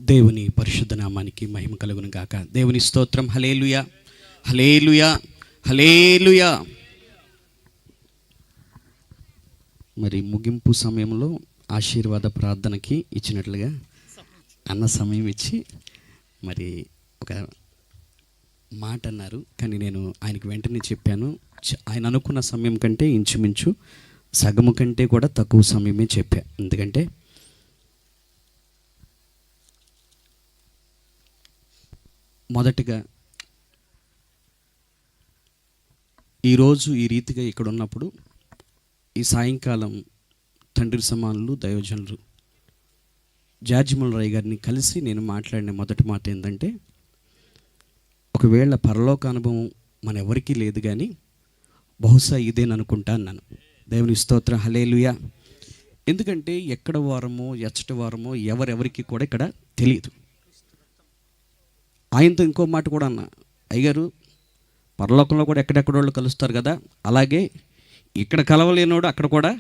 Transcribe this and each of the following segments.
దేవుని పరిశుద్ధ నామానికి మహిమ కలుగును గాక. దేవుని స్తోత్రం. హల్లెలూయా, హల్లెలూయా, హల్లెలూయా. మరి ముగింపు సమయంలో ఆశీర్వాద ప్రార్థనకి ఇచ్చినట్లుగా అన్న సమయం ఇచ్చి మరి ఒక మాట అన్నారు. కానీ నేను ఆయనకు వెంటనే చెప్పాను, ఆయన అనుకున్న సమయం కంటే ఇంచుమించు సగము కంటే కూడా తక్కువ సమయమే చెప్పా. ఎందుకంటే మొదటిగా ఈరోజు ఈ రీతిగా ఇక్కడ ఉన్నప్పుడు ఈ సాయంకాలం తండ్రి సమానులు దైవజనులు జార్జిమల్ రాయ్ గారిని కలిసి నేను మాట్లాడిన మొదటి మాట ఏంటంటే, ఒకవేళ పరలోక అనుభవం మన ఎవరికీ లేదు కానీ బహుశా ఇదేననుకుంటా అన్నాను. దేవుని స్తోత్రం. హల్లెలూయా. ఎందుకంటే ఎక్కడ వారమో ఎచ్చటి వారమో ఎవరెవరికి కూడా ఇక్కడ తెలియదు. ఆయనతో ఇంకో మాట కూడా అన్న, అయ్యగారు పరలోకంలో కూడా ఎక్కడెక్కడోళ్ళు కలుస్తారు కదా, అలాగే ఇక్కడ కలవలేనోడు అక్కడ కూడా.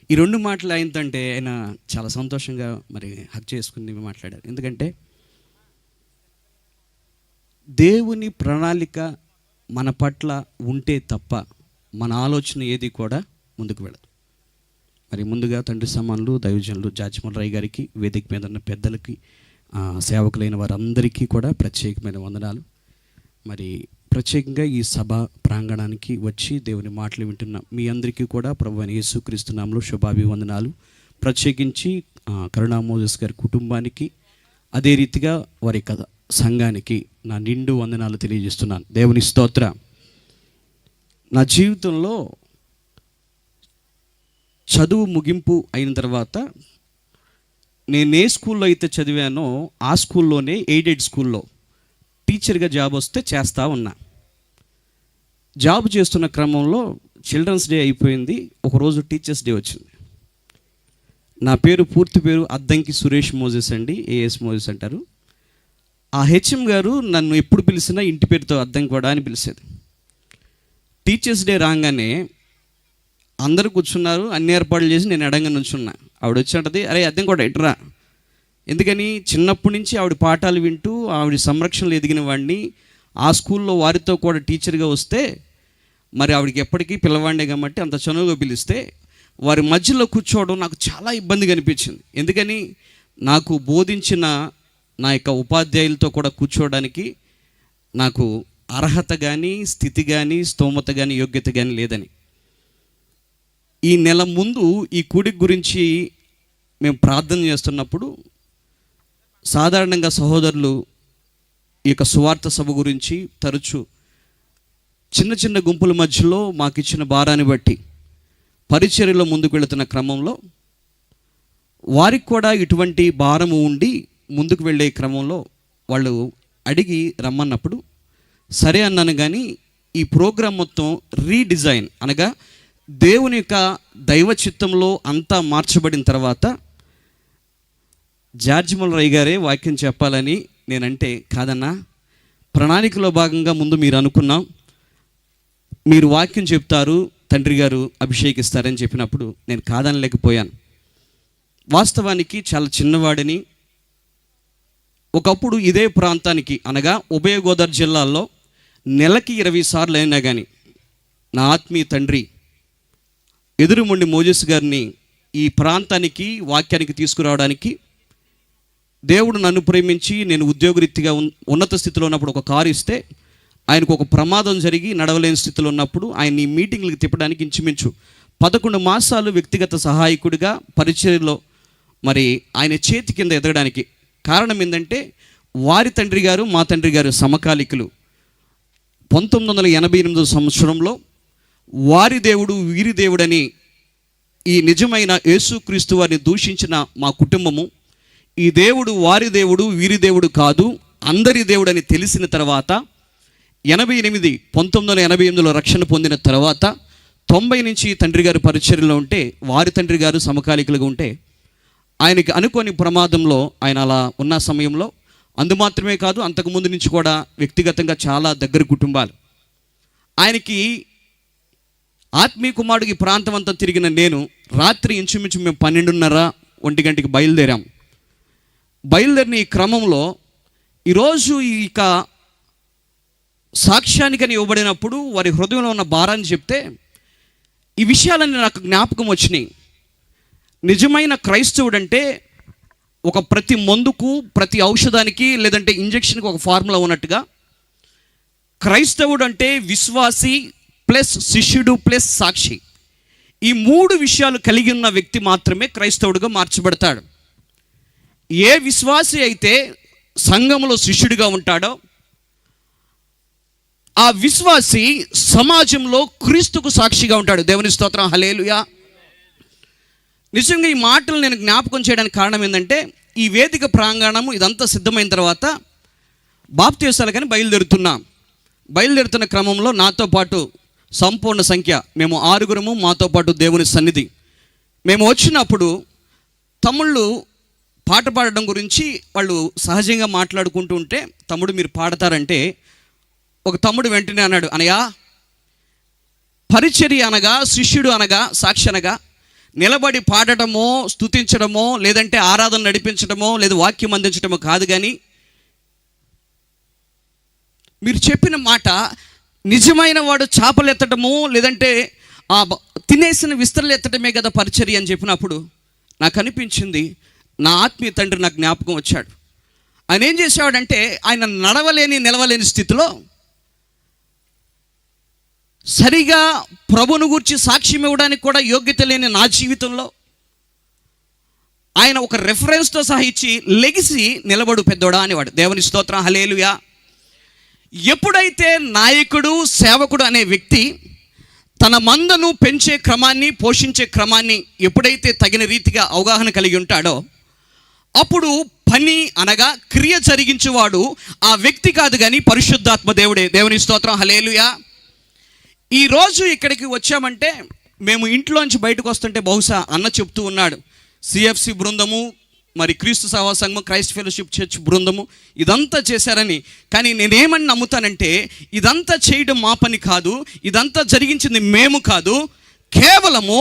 ఈ రెండు మాటలు ఆయనతంటే ఆయన చాలా సంతోషంగా మరి హక్ చేసుకుని మాట్లాడారు. ఎందుకంటే దేవుని ప్రణాళిక మన పట్ల ఉంటే తప్ప మన ఆలోచన ఏది కూడా ముందుకు వెళ్ళదు. మరి ముందుగా తండ్రి సమానులు దైవజనులు జార్జిమల్ రాయ్ గారికి, వేదిక మీద ఉన్న పెద్దలకి, సేవకులైన వారందరికీ కూడా ప్రత్యేకమైన వందనాలు. మరి ప్రత్యేకంగా ఈ సభ ప్రాంగణానికి వచ్చి దేవుని మాటలు వింటున్న మీ అందరికీ కూడా ప్రభువైన యేసుక్రీస్తు నామములో శుభాభివందనాలు. ప్రత్యేకించి కరుణా మోజెస్ గారి కుటుంబానికి, అదే రీతిగా వారి సంఘానికి నా నిండు వందనాలు తెలియజేస్తున్నాను. దేవుని స్తోత్ర. నా జీవితంలో చదువు ముగింపు అయిన తర్వాత నేను ఏ స్కూల్లో అయితే చదివానో ఆ స్కూల్లోనే ఎయిడెడ్ స్కూల్లో టీచర్గా జాబ్ వస్తే చేస్తూ ఉన్నా. జాబ్ చేస్తున్న క్రమంలో చిల్డ్రన్స్ డే అయిపోయింది. ఒకరోజు టీచర్స్ డే వచ్చింది. నా పూర్తి పేరు అద్దంకి సురేష్ మోజెస్ అండి, ఏఎస్ మోజెస్ అంటారు. ఆ హెచ్ఎం గారు నన్ను ఎప్పుడు పిలిచినా ఇంటి పేరుతో అద్దంకి కూడా అని పిలిచేది. టీచర్స్ డే రాగానే అందరూ కూర్చున్నారు, అన్ని ఏర్పాట్లు చేసి నేను ఎడంగా నుంచున్నా. ఆవిడ వచ్చి, అరే అద్దెం కూడా ఎట్రా. ఎందుకని చిన్నప్పటి నుంచి ఆవిడ పాఠాలు వింటూ ఆవిడ సంరక్షణలో ఎదిగిన వాడిని, ఆ స్కూల్లో వారితో కూడా టీచర్గా వస్తే మరి ఆవిడకి ఎప్పటికీ పిల్లవాడినే కాబట్టి అంత చనువుగా పిలిస్తే వారి మధ్యలో కూర్చోవడం నాకు చాలా ఇబ్బందిగా అనిపించింది. ఎందుకని నాకు బోధించిన నా యొక్క ఉపాధ్యాయులతో కూడా కూర్చోవడానికి నాకు అర్హత కానీ, స్థితి కానీ, స్తోమత కానీ, యోగ్యత కానీ లేదని. ఈ నెల ముందు ఈ కూడిక గురించి మేము ప్రార్థన చేస్తున్నప్పుడు సాధారణంగా సహోదరులు ఈ యొక్క సువార్త సభ గురించి తరచూ చిన్న చిన్న గుంపుల మధ్యలో మాకు ఇచ్చిన భారాన్ని బట్టి పరిచర్యలో ముందుకు వెళుతున్న క్రమంలో వారికి కూడా ఇటువంటి భారము ఉండి ముందుకు వెళ్ళే క్రమంలో వాళ్ళు అడిగి రమ్మన్నప్పుడు సరే అన్నాను. కానీ ఈ ప్రోగ్రాం మొత్తం రీడిజైన్ అనగా దేవుని యొక్క దైవ చిత్తంలో అంతా మార్చబడిన తర్వాత జార్జిమల్ రాయ్ గారే వాక్యం చెప్పాలని నేనంటే, కాదన్నా ప్రణాళికలో భాగంగా ముందు మీరు అనుకున్నాం, మీరు వాక్యం చెప్తారు, తండ్రి గారు అభిషేకిస్తారని చెప్పినప్పుడు నేను కాదనలేకపోయాను. వాస్తవానికి చాలా చిన్నవాడిని. ఒకప్పుడు ఇదే ప్రాంతానికి అనగా ఉభయ గోదావరి జిల్లాల్లో నెలకి 20 సార్లు అయినా కానీ నా ఆత్మీయ తండ్రి ఎదురుమొండి మోజెస్ గారిని ఈ ప్రాంతానికి వాక్యానికి తీసుకురావడానికి దేవుడు నన్ను ప్రేమించి నేను ఉద్యోగరీత్యాగా ఉన్నత స్థితిలో ఉన్నప్పుడు ఒక కారు ఇస్తే ఆయనకు ఒక ప్రమాదం జరిగి నడవలేని స్థితిలో ఉన్నప్పుడు ఆయన ఈ మీటింగ్లకు తిప్పడానికి ఇంచుమించు 11 మాసాలు వ్యక్తిగత సహాయకుడిగా పరిచర్యలో మరి ఆయన చేతి కింద ఎదగడానికి కారణం ఏంటంటే, వారి తండ్రి గారు మా తండ్రి గారు సమకాలికులు. 1988 సంవత్సరంలో వారి దేవుడు వీరి దేవుడని ఈ నిజమైన యేసుక్రీస్తు వారిని దూషించిన మా కుటుంబము, ఈ దేవుడు వారి దేవుడు వీరి దేవుడు కాదు అందరి దేవుడు అని తెలిసిన తర్వాత 1988లో రక్షణ పొందిన తర్వాత 90 నుంచి తండ్రి గారు పరిచర్యలో ఉంటే, వారి తండ్రి గారు సమకాలికులుగా ఉంటే ఆయనకి అనుకోని ప్రమాదంలో ఆయన అలా ఉన్న సమయంలో అందుమాత్రమే కాదు అంతకుముందు నుంచి కూడా వ్యక్తిగతంగా చాలా దగ్గర కుటుంబాలు ఆయనకి ఆత్మీయ కుమారుడికి ప్రాంతం అంతా తిరిగిన నేను రాత్రి ఇంచుమించు మేము 12:30, 1 గంటకి బయలుదేరాం. బయలుదేరిన ఈ క్రమంలో ఈరోజు ఇక సాక్ష్యానికని ఇవ్వబడినప్పుడు వారి హృదయంలో ఉన్న భారాన్ని చెప్తే ఈ విషయాలన్నీ నాకు జ్ఞాపకం వచ్చినాయి. నిజమైన క్రైస్తవుడు అంటే ఒక ప్రతి మందుకు, ప్రతి ఔషధానికి, లేదంటే ఇంజెక్షన్కి ఒక ఫార్ములా ఉన్నట్టుగా, క్రైస్తవుడు అంటే విశ్వాసి ప్లస్ శిష్యుడు ప్లస్ సాక్షి. ఈ 3 విషయాలు కలిగి ఉన్న వ్యక్తి మాత్రమే క్రైస్తవుడిగా మార్చబడతాడు. ఏ విశ్వాసి అయితే సంఘంలో శిష్యుడిగా ఉంటాడో ఆ విశ్వాసి సమాజంలో క్రీస్తుకు సాక్షిగా ఉంటాడు. దేవుని స్తోత్రం, హల్లెలూయా. నిజంగా ఈ మాటలు నేను జ్ఞాపకం చేయడానికి కారణం ఏంటంటే, ఈ వేదిక ప్రాంగణము ఇదంతా సిద్ధమైన తర్వాత బాప్తీసాలకని బయలుదేరుతున్న క్రమంలో నాతో పాటు సంపూర్ణ సంఖ్య మేము 6 మాతో పాటు దేవుని సన్నిధి. మేము వచ్చినప్పుడు తమ్ముళ్ళు పాట పాడడం గురించి వాళ్ళు సహజంగా మాట్లాడుకుంటూ ఉంటే, తమ్ముడు మీరు పాడతారంటే ఒక తమ్ముడు వెంటనే అన్నాడు, అనయా పరిచర్య అనగా, శిష్యుడు అనగా, సాక్షి అనగా నిలబడి పాడటమో, స్తుతించడమో, లేదంటే ఆరాధన నడిపించడమో, లేదా వాక్యం అందించడమో కాదు, కానీ మీరు చెప్పిన మాట నిజమైన వాడు చేపలు ఎత్తడము, లేదంటే ఆ తినేసిన విస్తరలు ఎత్తడమే కదా పరిచర్య అని చెప్పినప్పుడు నాకు అనిపించింది, నా ఆత్మీయ తండ్రి నాకు జ్ఞాపకం వచ్చాడు. ఆయన ఏం చేసేవాడంటే, ఆయన నిలవలేని స్థితిలో సరిగా ప్రభును గురించి సాక్ష్యం ఇవ్వడానికి కూడా యోగ్యత లేని నా జీవితంలో ఆయన ఒక రెఫరెన్స్తో సహా ఇచ్చి, లెగిసి నిలబడు పెద్దోడా అనేవాడు. దేవుని స్తోత్రం, హల్లెలూయా. ఎప్పుడైతే నాయకుడు, సేవకుడు అనే వ్యక్తి తన మందను పెంచే క్రమాన్ని, పోషించే క్రమాన్ని ఎప్పుడైతే తగిన రీతిగా అవగాహన కలిగి ఉంటాడో, అప్పుడు పని అనగా క్రియ జరిగించేవాడు ఆ వ్యక్తి కాదు కానీ పరిశుద్ధాత్మ దేవుడే. దేవుని స్తోత్రం, హల్లెలూయా. ఈరోజు ఇక్కడికి వచ్చామంటే, మేము ఇంట్లోంచి బయటకు వస్తుంటే బహుశా అన్న చెప్తూ ఉన్నాడు, సిఎఫ్సి బృందము, మరి క్రీస్తు సేవా సంఘం, క్రైస్ట్ ఫెలోషిప్ చర్చ్ బృందము ఇదంతా చేశారని. కానీ నేనేమని నమ్ముతానంటే, ఇదంతా చేయడం మా పని కాదు, ఇదంతా జరిగించింది మేము కాదు, కేవలము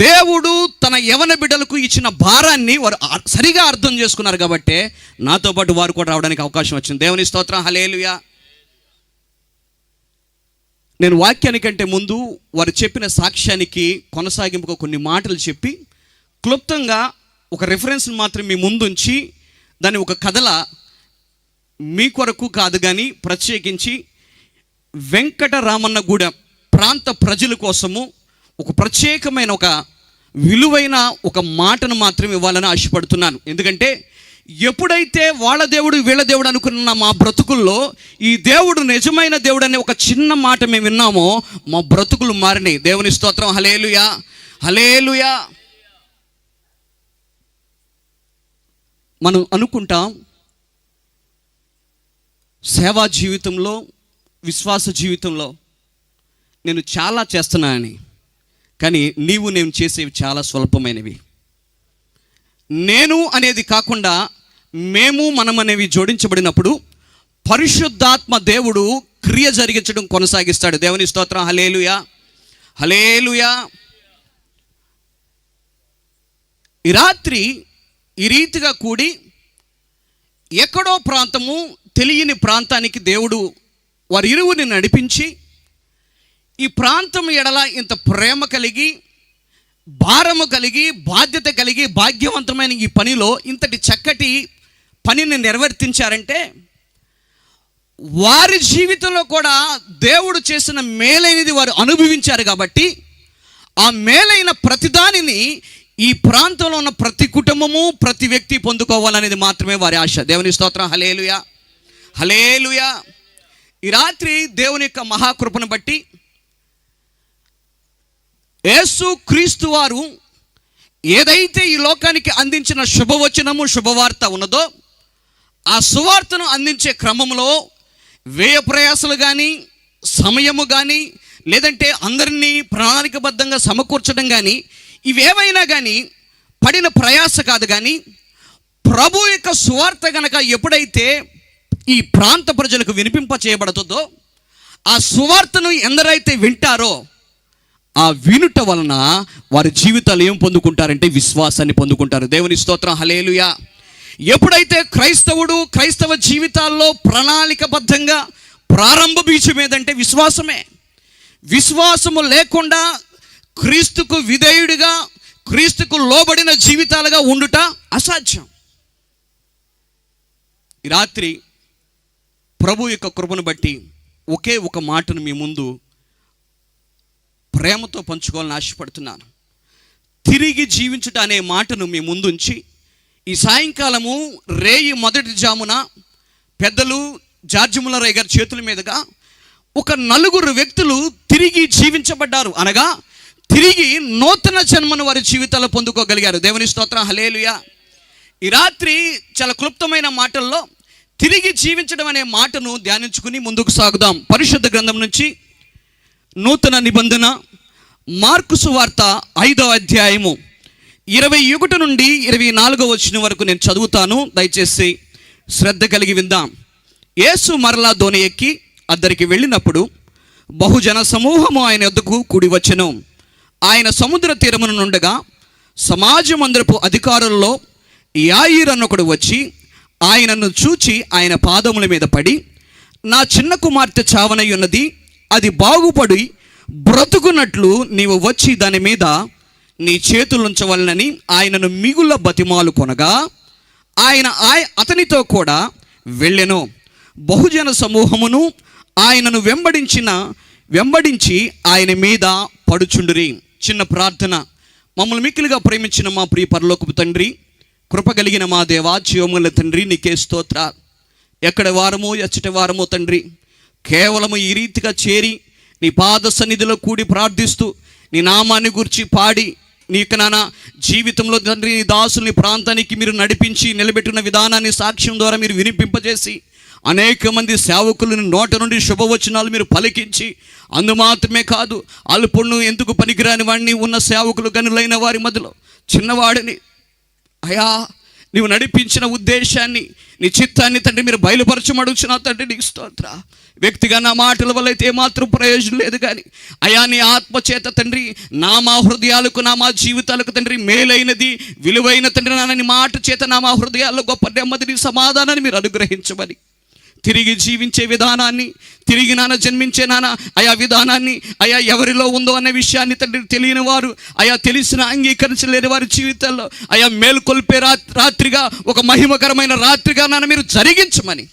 దేవుడు తన యవన బిడ్డలకు ఇచ్చిన భారాన్ని వారు సరిగా అర్థం చేసుకున్నారు కాబట్టి నాతో పాటు వారు కూడా రావడానికి అవకాశం వచ్చింది. దేవుని స్తోత్రం, హల్లెలూయా. నేను వాక్యానికంటే ముందు వారు చెప్పిన సాక్ష్యానికి కొనసాగింపుగా కొన్ని మాటలు చెప్పి, క్లుప్తంగా ఒక రెఫరెన్స్ని మాత్రం మీ ముందుంచి, దాన్ని ఒక కథలా మీ కొరకు కాదు కానీ ప్రత్యేకించి వెంకటరామన్నగూడెం ప్రాంత ప్రజల కోసము ఒక ప్రత్యేకమైన, ఒక విలువైన ఒక మాటను మాత్రం ఇవ్వాలని ఆశపడుతున్నాను. ఎందుకంటే ఎప్పుడైతే వాళ్ళ దేవుడు వీళ్ళ దేవుడు అనుకున్న మా బ్రతుకుల్లో ఈ దేవుడు నిజమైన దేవుడు అనే ఒక చిన్న మాట మేము విన్నామో మా బ్రతుకులు మారినాయి. దేవుని స్తోత్రం, హల్లెలూయా, హల్లెలూయా. మనం అనుకుంటాం సేవా జీవితంలో, విశ్వాస జీవితంలో నేను చాలా చేస్తున్నానని, కానీ నేను చేసేవి చాలా స్వల్పమైనవి. నేను అనేది కాకుండా మేము, మనం అనేవి జోడించబడినప్పుడు పరిశుద్ధాత్మ దేవుడు క్రియ జరిగించడం కొనసాగిస్తాడు. దేవుని స్తోత్రం, హల్లెలూయా, హల్లెలూయా. ఈ రాత్రి ఈ రీతిగా కూడి ఎక్కడో ప్రాంతము, తెలియని ప్రాంతానికి దేవుడు వారి ఇరువురిని నడిపించి, ఈ ప్రాంతం ఎడల ఇంత ప్రేమ కలిగి, భారము కలిగి, బాధ్యత కలిగి, భాగ్యవంతమైన ఈ పనిలో ఇంతటి చక్కటి పనిని నిర్వర్తించారంటే, వారి జీవితంలో కూడా దేవుడు చేసిన మేలైనది వారు అనుభవించారు కాబట్టి ఆ మేలైన ప్రతిదానిని ఈ ప్రాంతంలో ఉన్న ప్రతి కుటుంబము, ప్రతి వ్యక్తి పొందుకోవాలనేది మాత్రమే వారి ఆశ. దేవుని స్తోత్రం, హల్లెలూయా, హల్లెలూయా. ఈ రాత్రి దేవుని యొక్క మహాకృపను బట్టి యేసు క్రీస్తు వారు ఏదైతే ఈ లోకానికి అందించిన శుభవచనము, శుభవార్త ఉన్నదో, ఆ సువార్తను అందించే క్రమంలో వ్యయ ప్రయాసలు కానీ, సమయము కానీ, లేదంటే అందరినీ ప్రణాళికబద్ధంగా సమకూర్చడం కానీ, ఇవేవైనా కానీ పడిన ప్రయాస కాదు. కానీ ప్రభు యొక్క సువార్త గనక ఎప్పుడైతే ఈ ప్రాంత ప్రజలకు వినిపింప చేయబడుతుందో, ఆ సువార్తను ఎందరైతే వింటారో ఆ వినుట వలన వారి జీవితాలు ఏం పొందుకుంటారంటే విశ్వాసాన్ని పొందుకుంటారు. దేవుని స్తోత్రం, హల్లెలూయా. ఎప్పుడైతే క్రైస్తవ జీవితాల్లో ప్రణాళికబద్ధంగా ప్రారంభ బీజం ఏదంటే విశ్వాసమే. విశ్వాసము లేకుండా క్రీస్తుకు విధేయుడిగా, క్రీస్తుకు లోబడిన జీవితాలుగా ఉండుట అసాధ్యం. ఈ రాత్రి ప్రభు యొక్క కృపను బట్టి ఒకే ఒక మాటను మీ ముందు ప్రేమతో పంచుకోవాలని ఆశపడుతున్నాను. తిరిగి జీవించుట అనే మాటను మీ ముందుంచి ఈ సాయంకాలము రేయి మొదటి జామున పెద్దలు జార్జ్ ముల్లరయ్య గారి చేతుల మీదుగా ఒక 4 వ్యక్తులు తిరిగి జీవించబడ్డారు. అనగా తిరిగి నూతన జన్మను వారి జీవితాల్లో పొందుకోగలిగారు. దేవుని స్తోత్రం, హల్లెలూయా. ఈ రాత్రి చాలా క్లుప్తమైన మాటల్లో తిరిగి జీవించడం అనే మాటను ధ్యానించుకుని ముందుకు సాగుదాం. పరిశుద్ధ గ్రంథం నుంచి నూతన నిబంధన మార్కు సువార్త 5వ అధ్యాయము 21 నుండి 24 వచనం వరకు నేను చదువుతాను. దయచేసి శ్రద్ధ కలిగి విందాం. యేసు మరలా దోణి ఎక్కి అద్దరికి వెళ్ళినప్పుడు బహుజన సమూహము ఆయన యొద్దకు కూడి వచ్చెను. ఆయన సముద్ర తీరమున నుండగా సమాజ మందిరపు అధికారుల్లో యాయీరు అన్నొకడు వచ్చి ఆయనను చూచి ఆయన పాదముల మీద పడి, నా చిన్న కుమార్తె చావనై ఉన్నది, అది బాగుపడి బ్రతుకున్నట్లు నీవు వచ్చి దాని మీద నీ చేతులుంచవలనని ఆయనను మిగుల బతిమాలు కొనగా ఆయన అతనితో కూడా వెళ్ళెను. బహుజన సమూహమును ఆయనను వెంబడించి ఆయన మీద పడుచుండురి. చిన్న ప్రార్థన. మమ్మల్ని మిక్కిలిగా ప్రేమించిన మా ప్రియ పరలోకపు తండ్రి, కృపగలిగిన మా దేవా, జీవముల తండ్రి, నీకే స్తోత్ర. ఎక్కడ వారమో ఎచ్చటి వారమో తండ్రి, కేవలము ఈ రీతిగా చేరి నీ పాద సన్నిధిలో కూడి ప్రార్థిస్తూ నీ నామాన్ని గురించి పాడి నీకు నాన్న జీవితంలో తండ్రి నీ దాసుల్ని ప్రాంతానికి మీరు నడిపించి నిలబెట్టిన విధానాన్ని సాక్ష్యం ద్వారా మీరు వినిపింపజేసి అనేక మంది సేవకులను నోట నుండి శుభవచనాలు మీరు పలికించి, అందు మాత్రమే కాదు అల్పుణ్ణు ఎందుకు పనికిరాని వాడిని ఉన్న సేవకులు గనులైన వారి మధ్యలో చిన్నవాడిని అయా నీవు నడిపించిన ఉద్దేశాన్ని నీ చిత్తాన్ని తండ్రి మీరు బయలుపరచమడుచున్నా తండ్రి నీకు స్తోత్ర. వ్యక్తిగా నా మాటల వల్ల అయితే ఏమాత్రం ప్రయోజనం లేదు, కానీ అయా నీ ఆత్మచేత తండ్రి మా హృదయాలకు మా జీవితాలకు తండ్రి మేలైనది విలువైన తండ్రి నాన్న మాట చేత మా హృదయాల్లో గొప్ప నెమ్మదిని సమాధానాన్ని మీరు అనుగ్రహించమని, తిరిగి జీవించే విధానాన్ని, తిరిగి జన్మించే ఆయా విధానాన్ని అయా ఎవరిలో ఉందో అనే విషయాన్ని తండ్రి తెలియని వారు, అయా తెలిసిన అంగీకరించలేని వారి జీవితాల్లో అయా మేల్కొల్పే రాత్రిగా, ఒక మహిమకరమైన రాత్రిగా మీరు జరిగించమని,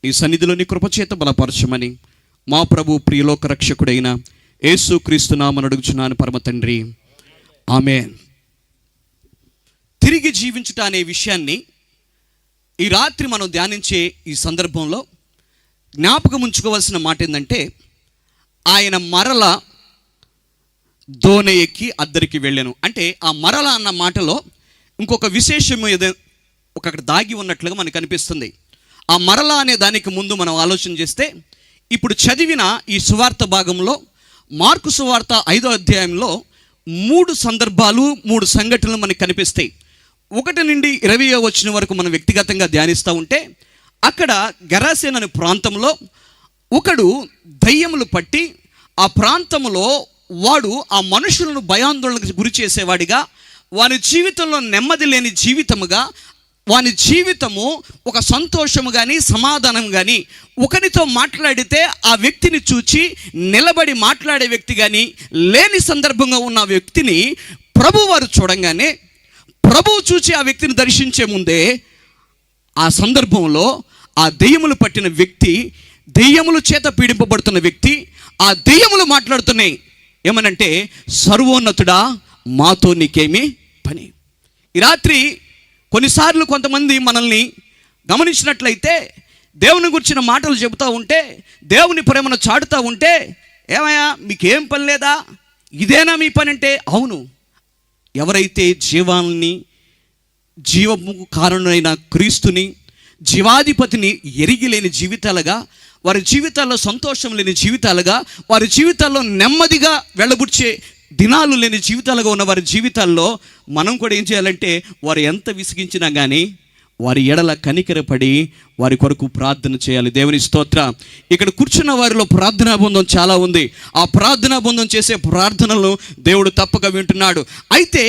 ఈ సన్నిధిలో నీ కృపచేత బలపరచమని మా ప్రభు ప్రియలోక రక్షకుడైన యేసు క్రీస్తు నామమున అడుగుచున్నాను పరమ తండ్రి, ఆమేన్. తిరిగి జీవించుట అనే విషయాన్ని ఈ రాత్రి మనం ధ్యానించే ఈ సందర్భంలో జ్ఞాపకం ఉంచుకోవాల్సిన మాట ఏంటంటే, ఆయన మరల దోణి ఎక్కి అద్దరికి వెళ్ళాను అంటే ఆ మరల అన్న మాటలో ఇంకొక విశేషము ఒకటి దాగి ఉన్నట్లుగా మనకు అనిపిస్తుంది. ఆ మరల అనే దానికి ముందు మనం ఆలోచన చేస్తే, ఇప్పుడు చదివిన ఈ సువార్త భాగంలో మార్కు సువార్త 5వ అధ్యాయంలో 3 సందర్భాలు 3 సంఘటనలు మనకు కనిపిస్తాయి. 1 నుండి 20వ వచనం వరకు మనం వ్యక్తిగతంగా ధ్యానిస్తూ ఉంటే, అక్కడ గెరాసేను అనే ప్రాంతంలో ఒకడు దయ్యములు పట్టి ఆ ప్రాంతంలో వాడు ఆ మనుషులను భయాందోళనకు గురి చేసేవాడిగా, వాని జీవితంలో నెమ్మది లేని జీవితముగా, వాని జీవితము ఒక సంతోషము కానీ సమాధానం కానీ, ఒకరితో మాట్లాడితే ఆ వ్యక్తిని చూచి నిలబడి మాట్లాడే వ్యక్తి కానీ లేని సందర్భంగా ఉన్న వ్యక్తిని ప్రభు వారు చూడంగానే, ప్రభువు చూచి ఆ వ్యక్తిని దర్శించే ముందే ఆ సందర్భంలో ఆ దెయ్యములు పట్టిన వ్యక్తి, దెయ్యముల చేత పీడింపబడుతున్న వ్యక్తి, ఆ దెయ్యములు మాట్లాడుతున్నాయి ఏమనంటే, సర్వోన్నతుడా మాతో నీకేమి పని. ఈ రాత్రి కొన్నిసార్లు కొంతమంది మనల్ని గమనించినట్లయితే దేవుని గురించిన మాటలు చెబుతూ ఉంటే, దేవుని ప్రేమను చాటుతూ ఉంటే, ఏమయ్యా మీకేం పని లేదా, ఇదేనా మీ పని అంటే, అవును. ఎవరైతే జీవము కారణమైన క్రీస్తుని, జీవాధిపతిని ఎరిగి లేని జీవితాలుగా, వారి జీవితాల్లో సంతోషం లేని జీవితాలుగా, వారి జీవితాల్లో నెమ్మదిగా వెళ్ళబుచ్చే దినాలు లేని జీవితాలుగా ఉన్న వారి జీవితాల్లో మనం కూడా ఏం చేయాలంటే, వారు ఎంత విసిగించినా కానీ వారి ఎడల కనికరపడి వారి కొరకు ప్రార్థన చేయాలి. దేవుని స్తోత్ర. ఇక్కడ కూర్చున్న వారిలో ప్రార్థనా బంధం చాలా ఉంది. ఆ ప్రార్థనా బంధం చేసే ప్రార్థనలు దేవుడు తప్పక వింటున్నాడు. అయితే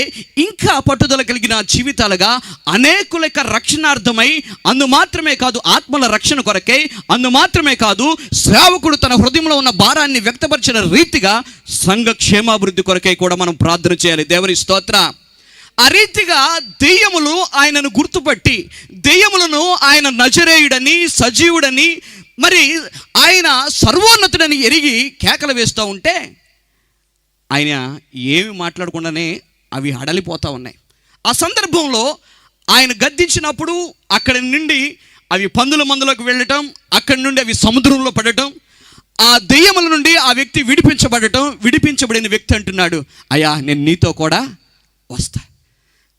ఇంకా పట్టుదల కలిగిన జీవితాలుగా అనేకుల యొక్క రక్షణార్థమై, అందు మాత్రమే కాదు ఆత్మల రక్షణ కొరకై, అందు మాత్రమే కాదు సేవకుడు తన హృదయంలో ఉన్న భారాన్ని వ్యక్తపరిచిన రీతిగా సంఘ క్షేమాభివృద్ధి కొరకై కూడా మనం ప్రార్థన చేయాలి. దేవుని స్తోత్ర. ఆ రీతిగా దెయ్యములు ఆయనను గుర్తుపట్టి, దెయ్యములను ఆయన నజరేయుడని, సజీవుడని, మరి ఆయన సర్వోన్నతుడని ఎరిగి కేకలు వేస్తూ ఉంటే ఆయన ఏమి మాట్లాడకుండానే అవి హడలిపోతూ ఉన్నాయి. ఆ సందర్భంలో ఆయన గద్దించినప్పుడు అక్కడి నుండి అవి పందుల మందులోకి వెళ్ళటం, అక్కడి నుండి అవి సముద్రంలో పడటం, ఆ దెయ్యముల నుండి ఆ వ్యక్తి విడిపించబడిన వ్యక్తి అంటున్నాడు, అయ్యా నేను నీతో కూడా వస్తా,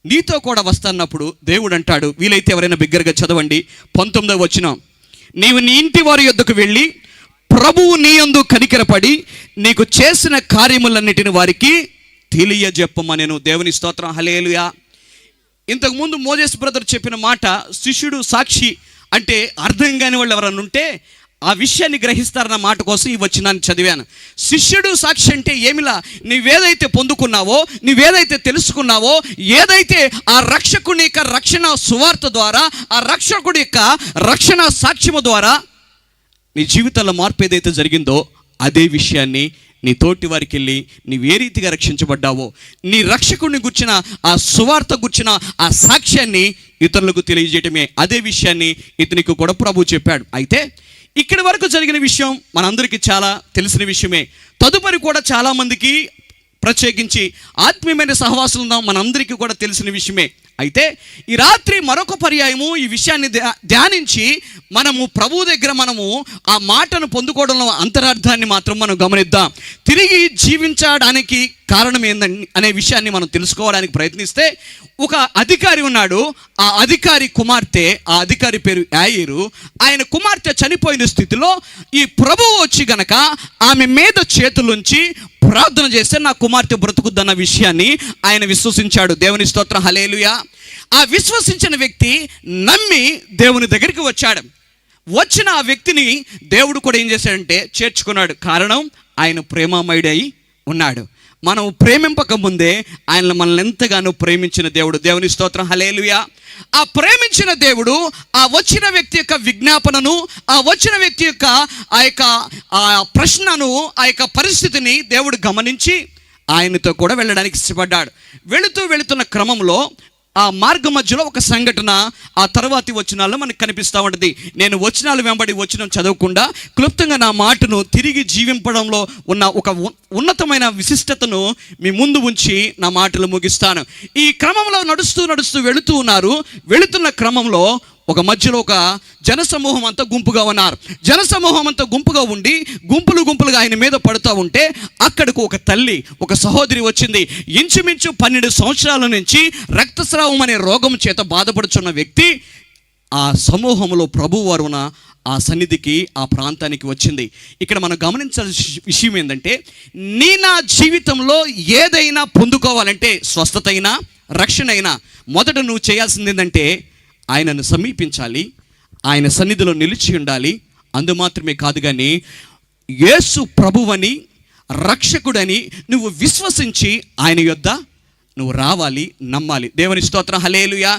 నీతో కూడా వస్తాన్నప్పుడు దేవుడు అంటాడు, వీలైతే ఎవరైనా బిగ్గరగా చదవండి 19వ వచనం, నీవు నీ ఇంటి వారి యొద్దకు వెళ్ళి ప్రభువు నీ యందు కనికరపడి నీకు చేసిన కార్యములన్నిటిని వారికి తెలియజెప్పమనెను. దేవుని స్తోత్రం. హల్లెలూయా. ఇంతకుముందు మోజెస్ బ్రదర్ చెప్పిన మాట శిష్యుడు సాక్షి అంటే అర్థం కాని వాళ్ళు ఎవరన్నా ఉంటే ఆ విషయాన్ని గ్రహిస్తారన్న మాట కోసం ఈ వచనాన్ని చదివాను. శిష్యుడు సాక్షి అంటే ఏమిలా, నీవేదైతే పొందుకున్నావో, నీవేదైతే తెలుసుకున్నావో, ఏదైతే ఆ రక్షకుని యొక్క రక్షణ సువార్త ద్వారా, ఆ రక్షకుడి యొక్క రక్షణ సాక్ష్యము ద్వారా నీ జీవితంలో మార్పు ఏదైతే జరిగిందో అదే విషయాన్ని నీ తోటి వారికి వెళ్ళి నీవు ఏ రీతిగా రక్షించబడ్డావో, నీ రక్షకుడిని గుర్చిన ఆ సువార్త గుర్చిన ఆ సాక్ష్యాన్ని ఇతరులకు తెలియజేయటమే. అదే విషయాన్ని ఇతనికి కూడా ప్రభు చెప్పాడు. అయితే ఇక్కడి వరకు జరిగిన విషయం మనందరికీ చాలా తెలిసిన విషయమే. తదుపరి కూడా చాలామందికి, ప్రత్యేకించి ఆత్మీయమైన సహవాసులు మనందరికీ కూడా తెలిసిన విషయమే. అయితే ఈ రాత్రి మరొక పర్యాయము ఈ విషయాన్ని ధ్యానించి మనము ప్రభు దగ్గర మనము ఆ మాటను పొందుకోవడంలో అంతరార్థాన్ని మాత్రం మనం గమనిద్దాం. తిరిగి జీవించడానికి కారణం ఏందని అనే విషయాన్ని మనం తెలుసుకోవడానికి ప్రయత్నిస్తే, ఒక అధికారి ఉన్నాడు. ఆ అధికారి కుమార్తె, ఆ అధికారి పేరు యాయిరు. ఆయన కుమార్తె చనిపోయిన స్థితిలో ఈ ప్రభువు వచ్చి గనక ఆమె మీద చేతులుంచి ప్రార్థన చేస్తే నా కుమార్తె బ్రతుకుద్దన్న విషయాన్ని ఆయన విశ్వసించాడు. దేవుని స్తోత్రం. హల్లెలూయా. ఆ విశ్వసించిన వ్యక్తి నమ్మి దేవుని దగ్గరికి వచ్చాడు. వచ్చిన ఆ వ్యక్తిని దేవుడు కూడా ఏం చేశాడంటే చేర్చుకున్నాడు. కారణం ఆయన ప్రేమమయుడై ఉన్నాడు. మనం ప్రేమింపక ముందే ఆయన మనల్ని ఎంతగానో ప్రేమించిన దేవుడు. దేవుని స్తోత్రం. హల్లెలూయా. ఆ ప్రేమించిన దేవుడు ఆ వచ్చిన వ్యక్తి యొక్క విజ్ఞాపనను, ఆ వచ్చిన వ్యక్తి యొక్క ఆ ప్రశ్నను, ఆ యొక్క పరిస్థితిని దేవుడు గమనించి ఆయనతో కూడా వెళ్ళడానికి ఇష్టపడ్డాడు. వెళుతున్న క్రమంలో ఆ మార్గ మధ్యలో ఒక సంఘటన ఆ తర్వాతి వచనాల్లో మనకు కనిపిస్తూ ఉంటుంది. నేను వచనాలు వెంబడి వచనం చదవకుండా క్లుప్తంగా నా మాటను తిరిగి జీవింపడంలో ఉన్న ఒక ఉన్నతమైన విశిష్టతను మీ ముందు ఉంచి నా మాటలు ముగిస్తాను. ఈ క్రమంలో నడుస్తూ వెళుతున్న క్రమంలో ఒక మధ్యలో ఒక జనసమూహం అంతా గుంపుగా ఉన్నారు. జనసమూహం అంతా గుంపుగా ఉండి గుంపులుగా ఆయన మీద పడుతూ ఉంటే అక్కడికి ఒక తల్లి, ఒక సహోదరి వచ్చింది. ఇంచుమించు 12 సంవత్సరాల నుంచి రక్తస్రావం అనే రోగం చేత బాధపడుచున్న వ్యక్తి ఆ సమూహంలో ప్రభువు వారున ఆ సన్నిధికి, ఆ ప్రాంతానికి వచ్చింది. ఇక్కడ మనం గమనించాల్సిన విషయం ఏంటంటే, నా జీవితంలో ఏదైనా పొందుకోవాలంటే, స్వస్థత అయినా రక్షణ అయినా, మొదట నువ్వు చేయాల్సింది ఏంటంటే ఆయనను సమీపించాలి, ఆయన సన్నిధిలో నిలిచి ఉండాలి. అందు మాత్రమే కాదు కానీ యేసు ప్రభువని, రక్షకుడని నువ్వు విశ్వసించి ఆయన యొద్ద నువ్వు రావాలి, నమ్మాలి. దేవుని స్తోత్రం. హల్లెలూయా.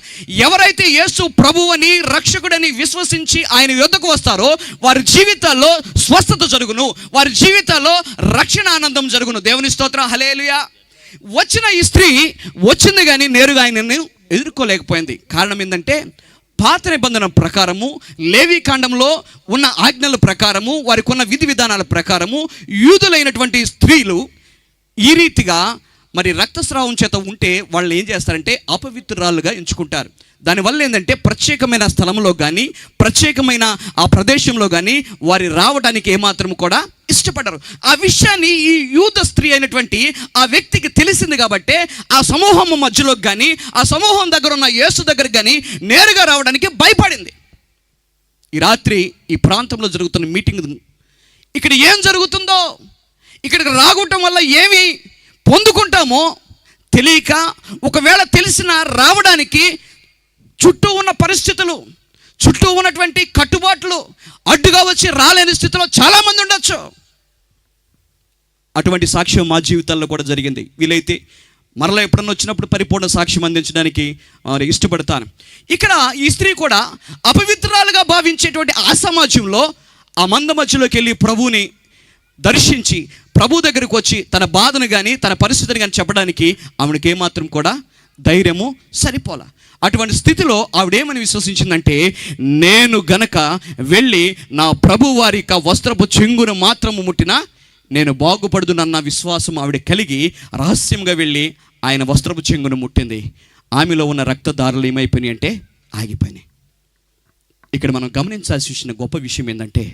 ఎవరైతే యేసు ప్రభువని, రక్షకుడని విశ్వసించి ఆయన యొద్దకు వస్తారో వారి జీవితాల్లో స్వస్థత జరుగును, వారి జీవితాల్లో రక్షణ ఆనందం జరుగును. దేవుని స్తోత్రం. హల్లెలూయా. వచ్చిన ఈ స్త్రీ వచ్చింది కానీ నేరుగా ఆయనను ఎదుర్కోలేకపోయింది. కారణం ఏంటంటే, పాత నిబంధన ప్రకారము, లేవీ కాండంలో ఉన్న ఆజ్ఞల ప్రకారము, వారికి ఉన్న విధి విధానాల ప్రకారము యూదులైనటువంటి స్త్రీలు ఈ రీతిగా మరి రక్తస్రావం చేత ఉంటే వాళ్ళు ఏం చేస్తారంటే అపవిత్రురాలుగా ఎంచుకుంటారు. దానివల్ల ఏంటంటే ప్రత్యేకమైన స్థలంలో కానీ, ప్రత్యేకమైన ఆ ప్రదేశంలో కానీ వారి రావడానికి ఏమాత్రం కూడా ఇష్టపడరు. ఆ విషయాన్ని ఈ యూద స్త్రీ అయినటువంటి ఆ వ్యక్తికి తెలిసింది కాబట్టి ఆ సమూహం మధ్యలోకి కానీ, ఆ సమూహం దగ్గర ఉన్న యేసు దగ్గరికి కానీ నేరుగా రావడానికి భయపడింది. ఈ రాత్రి ఈ ప్రాంతంలో జరుగుతున్న మీటింగ్, ఇక్కడ ఏం జరుగుతుందో, ఇక్కడికి రావటం వల్ల ఏమి పొందుకుంటామో తెలియక, ఒకవేళ తెలిసిన రావడానికి చుట్టూ ఉన్న పరిస్థితులు, చుట్టూ ఉన్నటువంటి కట్టుబాట్లు అడ్డుగా వచ్చి రాలేని స్థితిలో చాలామంది ఉండొచ్చు. అటువంటి సాక్ష్యం మా జీవితాల్లో కూడా జరిగింది. వీలైతే మరలా ఎప్పుడన్నా వచ్చినప్పుడు పరిపూర్ణ సాక్ష్యం అందించడానికి ఇష్టపడతాను. ఇక్కడ ఈ స్త్రీ కూడా అపవిత్రాలుగా భావించేటువంటి ఆ సమాజంలో ఆ మంద మధ్యలోకి వెళ్ళి ప్రభువుని దర్శించి ప్రభు దగ్గరకు వచ్చి తన బాధను కానీ తన పరిస్థితిని కానీ చెప్పడానికి ఆవిడకి ఏమాత్రం కూడా ధైర్యము సరిపోలా. అటువంటి స్థితిలో ఆవిడేమని విశ్వసించిందంటే, నేను గనక వెళ్ళి నా ప్రభు వారి యొక్క వస్త్రపు చెంగును మాత్రము ముట్టినా నేను బాగుపడుదునన్న విశ్వాసం ఆవిడ కలిగి రహస్యంగా వెళ్ళి ఆయన వస్త్రపు చెంగును ముట్టింది. ఆమెలో ఉన్న రక్తదారులు ఏమైపోయినాయి అంటే ఆగిపోయినాయి. ఇక్కడ మనం గమనించాల్సిన గొప్ప విషయం ఏంటంటే,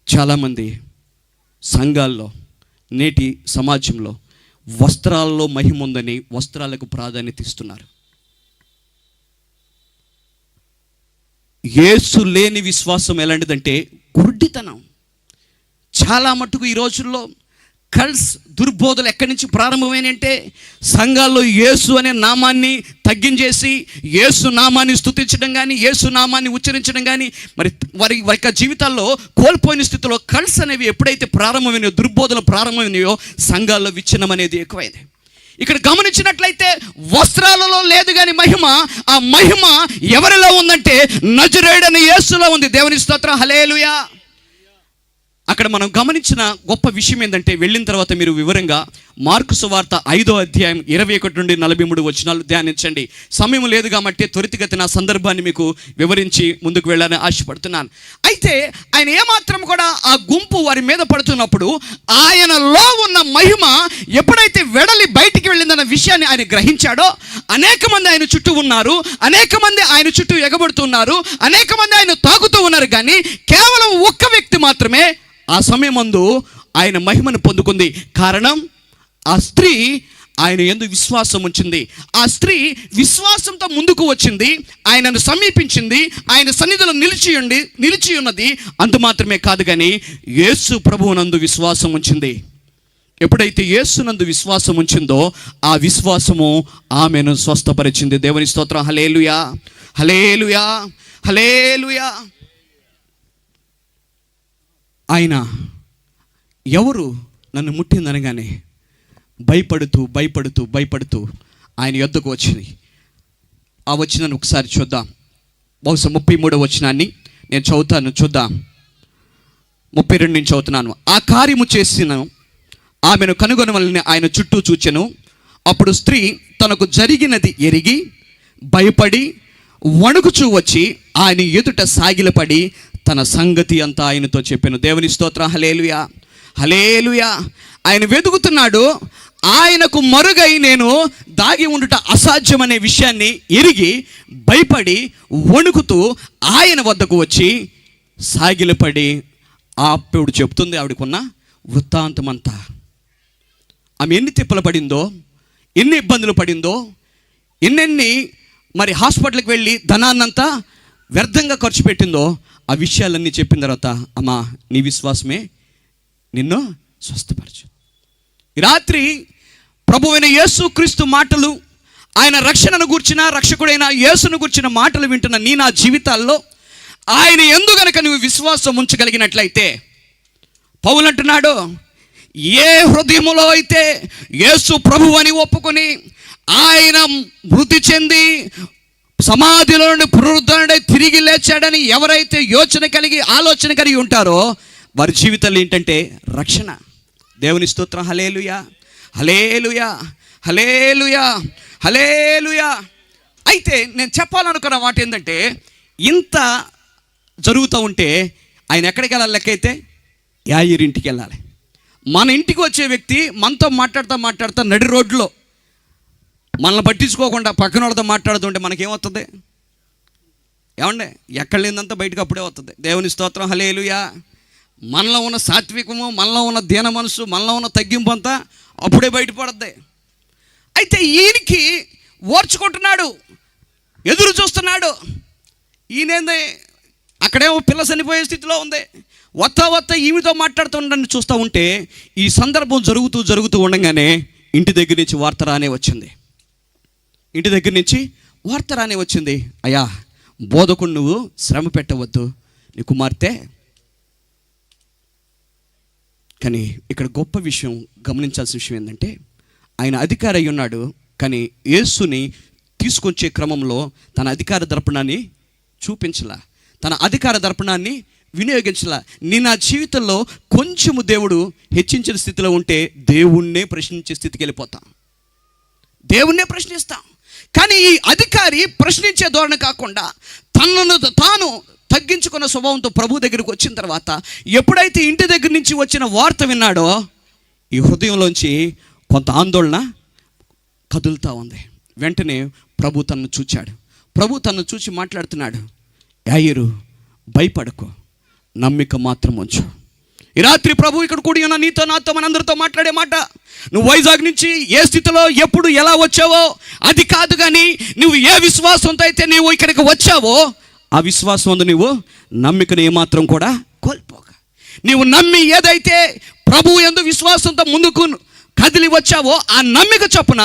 చాలామంది సంఘాల్లో నేటి సమాజంలో వస్త్రాల్లో మహిమ ఉందని వస్త్రాలకు ప్రాధాన్యత ఇస్తున్నారు. యేసు లేని విశ్వాసం ఎలాంటిదంటే గుడ్డితనం. చాలా మటుకు ఈ రోజుల్లో కల్స్ దుర్బోధలు ఎక్కడి నుంచి ప్రారంభమైనంటే, సంఘాల్లో యేసు అనే నామాన్ని తగ్గించేసి యేసు నామాన్ని స్తుతించడం కానీ యేసు నామాన్ని ఉచ్చరించడం కానీ వారి యొక్క జీవితాల్లో కోల్పోయిన స్థితిలో కల్స్ అనేవి ఎప్పుడైతే ప్రారంభమైనాయో, దుర్బోధలు ప్రారంభమైనాయో, సంఘాల్లో విచ్ఛిన్నం అనేది ఎక్కువైంది. ఇక్కడ గమనించినట్లయితే వస్త్రాలలో లేదు కానీ మహిమ, ఆ మహిమ ఎవరిలో ఉందంటే నజరేయుడైన యేసులో ఉంది. దేవుని స్తోత్రం, హల్లెలూయా. అక్కడ మనం గమనించిన గొప్ప విషయం ఏంటంటే, వెళ్ళిన తర్వాత మీరు వివరంగా మార్కు సువార్త 5వ అధ్యాయం 21 నుండి 43 వచనాలు ధ్యానించండి. సమయం లేదు కాబట్టి త్వరితగతిన ఆ సందర్భాన్ని మీకు వివరించి ముందుకు వెళ్ళాలని ఆశపడుతున్నాను. అయితే ఆయన ఏమాత్రం కూడా ఆ గుంపు వారి మీద పడుతున్నప్పుడు ఆయనలో ఉన్న మహిమ ఎప్పుడైతే వెడలి బయటికి వెళ్ళిందన్న విషయాన్ని ఆయన గ్రహించాడో, అనేక మంది ఆయన చుట్టూ ఉన్నారు, అనేక మంది ఆయన చుట్టూ ఎగబడుతున్నారు, అనేక మంది ఆయన తాకుతూ ఉన్నారు, కానీ కేవలం ఒక్క వ్యక్తి మాత్రమే ఆ సమయమందు ఆయన మహిమను పొందుకుంది. కారణం, ఆ స్త్రీ ఆయన యందు విశ్వాసం ఉంచింది. ఆ స్త్రీ విశ్వాసంతో ముందుకు వచ్చింది, ఆయనను సమీపించింది, ఆయన సన్నిధిలో నిలిచి ఉన్నది. అంత మాత్రమే కాదు కానీ యేసు ప్రభువునందు విశ్వాసం ఉంచింది. ఎప్పుడైతే యేసునందు విశ్వాసం ఉంచిందో ఆ విశ్వాసము ఆమెను స్వస్థపరిచింది. దేవుని స్తోత్రం, హల్లెలూయా, హల్లెలూయా, హల్లెలూయా. ఆయన ఎవరు నన్ను ముట్టిందనగానే భయపడుతూ భయపడుతూ భయపడుతూ ఆయన యొద్దకు వచ్చింది. ఆ వచనాన్ని ఒకసారి చూద్దాం. బహుశా 33వ వచనాన్ని నేను చదువుతాను, చూద్దాం. 32 నుంచి చదువుతున్నాను. ఆ కార్యము చేసిన ఆమెను కనుగొనవలని ఆయన చుట్టూ చూచెను. అప్పుడు స్త్రీ తనకు జరిగినది ఎరిగి భయపడి వణుకుచూ వచ్చి ఆయన ఎదుట సాగిలపడి తన సంగతి అంతా ఆయనతో చెప్పాను. దేవుని స్తోత్రం, హల్లెలూయా, హల్లెలూయా. ఆయన వెతుకుతున్నాడు. ఆయనకు మరుగై నేను దాగి ఉండుట అసాధ్యమనే విషయాన్ని ఎరిగి భయపడి వణుకుతూ ఆయన వద్దకు వచ్చి సాగిలపడి అప్పుడు చెప్తుంది ఆవిడకున్న వృత్తాంతమంతా. ఆమె ఎన్ని తిప్పలు పడిందో, ఎన్ని ఇబ్బందులు పడిందో, ఎన్నెన్ని హాస్పిటల్కి వెళ్ళి ధనాన్నంతా వ్యర్థంగా ఖర్చు పెట్టిందో, ఆ విషయాలన్నీ చెప్పిన తర్వాత, అమ్మా నీ విశ్వాసమే నిన్ను స్వస్థపరచు. ఈ రాత్రి ప్రభువైన యేసుక్రీస్తు మాటలు, ఆయన రక్షణను గూర్చిన, రక్షకుడైన యేసును గూర్చిన మాటలు వింటున్న నా జీవితాల్లో ఆయన యందు గనుక నువ్వు విశ్వాసం ఉంచగలిగినట్లయితే, పౌలు అంటున్నాడు, ఏ హృదయములో అయితే యేసు ప్రభువు అని ఒప్పుకొని ఆయన మృతి చెంది సమాధిలో నుండి పునరుద్ధరణై తిరిగి లేచాడని ఎవరైతే ఆలోచన కలిగి ఉంటారో వారి జీవితాలు ఏంటంటే రక్షణ. దేవుని స్తోత్రం, హల్లెలూయా, హల్లెలూయా, హల్లెలూయా, హల్లెలూయా. అయితే నేను చెప్పాలనుకున్న మాట ఏంటంటే, ఇంత జరుగుతూ ఉంటే ఆయన ఎక్కడికి వెళ్ళాలి? లెక్కైతే యాయిరింటికి వెళ్ళాలి. మన ఇంటికి వచ్చే వ్యక్తి మనతో మాట్లాడుతూ నడి రోడ్లో మనల్ని పట్టించుకోకుండా పక్కన వాళ్ళతో మాట్లాడుతుంటే మనకేమవుతుంది? ఏమండే, ఎక్కడ లేదంతా బయటకు అప్పుడే వస్తుంది. దేవుని స్తోత్రం, హల్లెలూయా. మనలో ఉన్న సాత్వికము, మనలో ఉన్న దీన మనసు, మనలో ఉన్న తగ్గింపు అంతా అప్పుడే బయటపడుద్ది. అయితే ఈయనకి ఓర్చుకుంటున్నాడు, ఎదురు చూస్తున్నాడు. ఈయనేంది అక్కడేమో పిల్ల చనిపోయే స్థితిలో ఉంది. వత్త ఈమెతో మాట్లాడుతుండని చూస్తూ ఉంటే ఈ సందర్భం జరుగుతూ ఉండగానే ఇంటి దగ్గర నుంచి వార్త రానే వచ్చింది. ఇంటి దగ్గర నుంచి వార్త రానే వచ్చింది, అయ్యా బోధకుడు నువ్వు శ్రమ పెట్టవద్దు, నీ కుమార్తె. కానీ ఇక్కడ గొప్ప విషయం, గమనించాల్సిన విషయం ఏంటంటే, ఆయన అధికారి అయి ఉన్నాడు, కానీ యేసుని తీసుకొచ్చే క్రమంలో తన అధికార దర్పణాన్ని చూపించలా, తన అధికార దర్పణాన్ని వినియోగించలా. నా జీవితంలో కొంచెము దేవుడు హెచ్చించిన స్థితిలో ఉంటే దేవుణ్ణే ప్రశ్నించే స్థితికి వెళ్ళిపోతాం, దేవుణ్ణే ప్రశ్నిస్తాం. కానీ ఈ అధికారి ప్రశ్నించే ధోరణి కాకుండా తనను తాను తగ్గించుకున్న స్వభావంతో ప్రభు దగ్గరికి వచ్చిన తర్వాత, ఎప్పుడైతే ఇంటి దగ్గర నుంచి వచ్చిన వార్త విన్నాడో, ఈ హృదయంలోంచి కొంత ఆందోళన కదులుతూ ఉంది. వెంటనే ప్రభు తనను చూచాడు. ప్రభు తనను చూసి మాట్లాడుతున్నాడు, యాయిరు భయపడకు, నమ్మిక మాత్రం ఉంచు. ఈ రాత్రి ప్రభు ఇక్కడ కూడి ఉన్న నీతో నాతో మనందరితో మాట్లాడే మాట, నువ్వు వైజాగ్ నుంచి ఏ స్థితిలో ఎప్పుడు ఎలా వచ్చావో అది కాదు, కానీ నువ్వు ఏ విశ్వాసంతో అయితే నువ్వు ఇక్కడికి వచ్చావో ఆ విశ్వాసం అందు నువ్వు నమ్మికను ఏమాత్రం కూడా కోల్పోక, నీవు నమ్మి ఏదైతే ప్రభు యందు విశ్వాసంతో ముందుకు కదిలి వచ్చావో ఆ నమ్మిక చొప్పున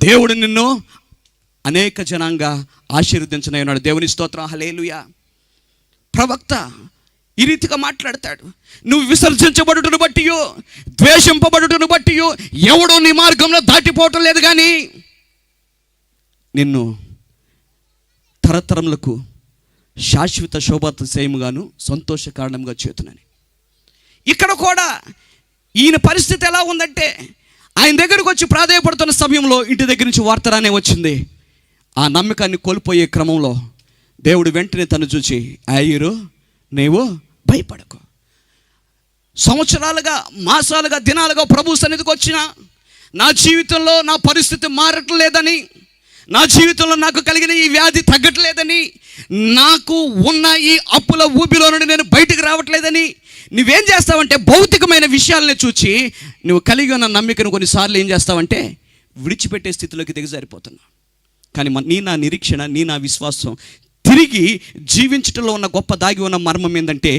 దేవుడు నిన్ను అనేక జనంగా ఆశీర్వదించనై ఉన్నాడు. దేవుని స్తోత్రం, హల్లెలూయా. ప్రవక్త ఈ రీతిగా మాట్లాడతాడు, నువ్వు విసర్జించబడుటను బట్టియో ద్వేషింపబడుటను బట్టియో ఎవడో నీ మార్గంలో దాటిపోవటం లేదు, కానీ నిన్ను తరతరములకు శాశ్వత శోభాతిశయముగాను సంతోష కారణంగా చేతునని. ఇక్కడ కూడా ఈయన పరిస్థితి ఎలా ఉందంటే, ఆయన దగ్గరకు వచ్చి ప్రాధేయపడుతున్న సమయంలో ఇంటి దగ్గర నుంచి వార్త రానే వచ్చింది. ఆ నమ్మకాన్ని కోల్పోయే క్రమంలో దేవుడు వెంటనే తను చూసి, యాయిరు నీవు భయపడకు. సంవత్సరాలుగా, మాసాలుగా, దినాలుగా ప్రభు సన్నిధికి వచ్చిన నా జీవితంలో నా పరిస్థితి మారట్లేదని, నా జీవితంలో నాకు కలిగిన ఈ వ్యాధి తగ్గట్లేదని, నాకు ఉన్న ఈ అప్పుల ఊబిలో నుండి నేను బయటికి రావట్లేదని నువ్వేం చేస్తావంటే, భౌతికమైన విషయాలని చూచి నువ్వు కలిగి ఉన్న నమ్మికను కొన్నిసార్లు ఏం చేస్తావంటే విడిచిపెట్టే స్థితిలోకి దిగజారిపోతున్నావు. కానీ నా నిరీక్షణ, నా విశ్వాసం తిరిగి జీవించటంలో ఉన్న గొప్ప దాగి ఉన్న మర్మం ఏంటంటే,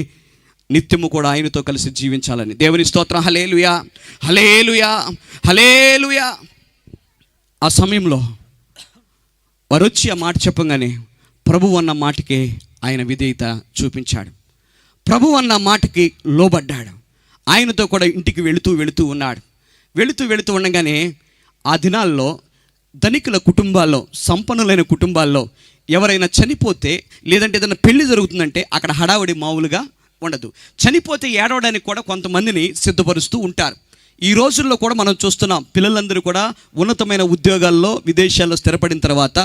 నిత్యము కూడా ఆయనతో కలిసి జీవించాలని. దేవుని స్తోత్రం, హల్లెలూయా, హల్లెలూయా, హల్లెలూయా. ఆ సమయంలో వారు వచ్చి ఆ మాట చెప్పగానే ప్రభు అన్న మాటకే ఆయన విధేయత చూపించాడు. ప్రభు అన్న మాటకి లోబడ్డాడు. ఆయనతో కూడా ఇంటికి వెళుతూ ఉన్నాడు. వెళుతూ ఉండగానే ఆ దినాల్లో ధనికుల కుటుంబాల్లో, సంపన్నులైన కుటుంబాల్లో ఎవరైనా చనిపోతే, లేదంటే ఏదైనా పెళ్లి జరుగుతుందంటే అక్కడ హడావుడి మామూలుగా ఉండదు. చనిపోతే ఏడవడానికి కూడా కొంతమందిని సిద్ధపరుస్తూ ఉంటారు. ఈ రోజుల్లో కూడా మనం చూస్తున్నాం, పిల్లలందరూ కూడా ఉన్నతమైన ఉద్యోగాల్లో విదేశాల్లో స్థిరపడిన తర్వాత,